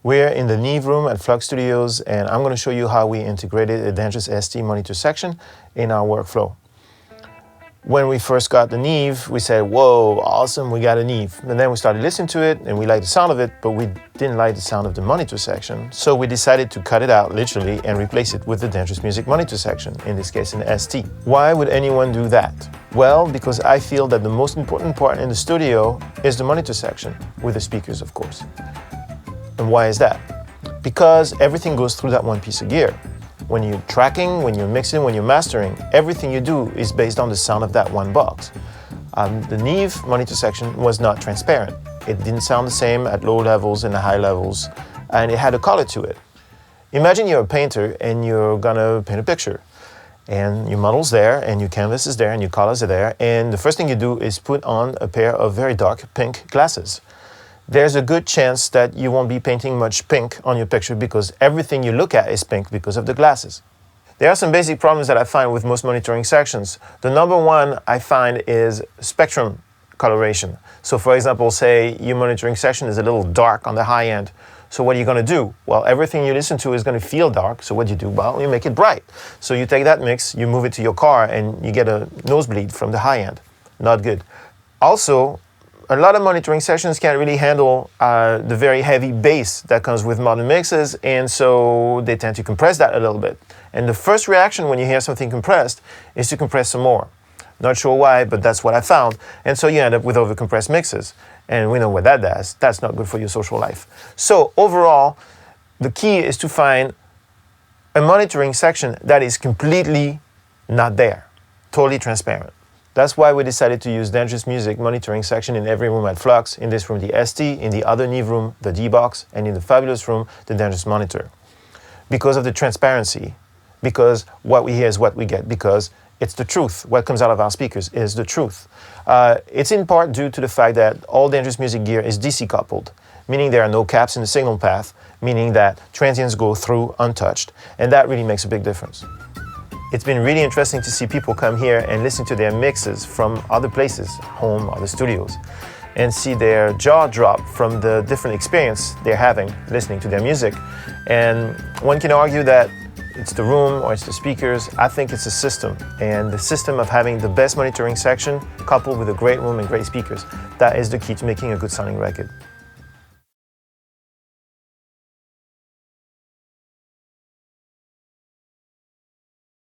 We're in the Neve room at Flux Studios, and I'm going to show you how we integrated a Dangerous ST monitor section in our workflow. When we first got the Neve, we said, whoa, awesome, we got a Neve. And then we started listening to it, and we liked the sound of it, but we didn't like the sound of the monitor section. So we decided to cut it out, literally, and replace it with the Dangerous Music monitor section, in this case an ST. Why would anyone do that? Well, because I feel that the most important part in the studio is the monitor section, with the speakers, of course. And why is that? Because everything goes through that one piece of gear. When you're tracking, when you're mixing, when you're mastering, everything you do is based on the sound of that one box. The Neve monitor section was not transparent. It didn't sound the same at low levels and high levels, and it had a color to it. Imagine you're a painter and you're gonna paint a picture, and your model's there, and your canvas is there, and your colors are there, and the first thing you do is put on a pair of very dark pink glasses. There's a good chance that you won't be painting much pink on your picture because everything you look at is pink because of the glasses. There are some basic problems that I find with most monitoring sections. The number one I find is spectrum coloration. So for example, say your monitoring section is a little dark on the high end. So what are you going to do? Well, everything you listen to is going to feel dark. So what do you do? Well, you make it bright. So you take that mix, you move it to your car, and you get a nosebleed from the high end. Not good. Also, a lot of monitoring sections can't really handle the very heavy bass that comes with modern mixes, and so they tend to compress that a little bit. And the first reaction when you hear something compressed is to compress some more. Not sure why, but that's what I found. And so you end up with overcompressed mixes. And we know what that does. That's not good for your social life. So overall, the key is to find a monitoring section that is completely not there, totally transparent. That's why we decided to use Dangerous Music monitoring section in every room at Flux. In this room, the ST, in the other Neve room, the D-Box, and in the fabulous room, the Dangerous Monitor. Because of the transparency, because what we hear is what we get, because it's the truth. What comes out of our speakers is the truth. It's in part due to the fact that all Dangerous Music gear is DC coupled, meaning there are no caps in the signal path, meaning that transients go through untouched, and that really makes a big difference. It's been really interesting to see people come here and listen to their mixes from other places, home, other studios, and see their jaw drop from the different experience they're having listening to their music. And one can argue that it's the room or it's the speakers. I think it's a system, and the system of having the best monitoring section coupled with a great room and great speakers, that is the key to making a good sounding record.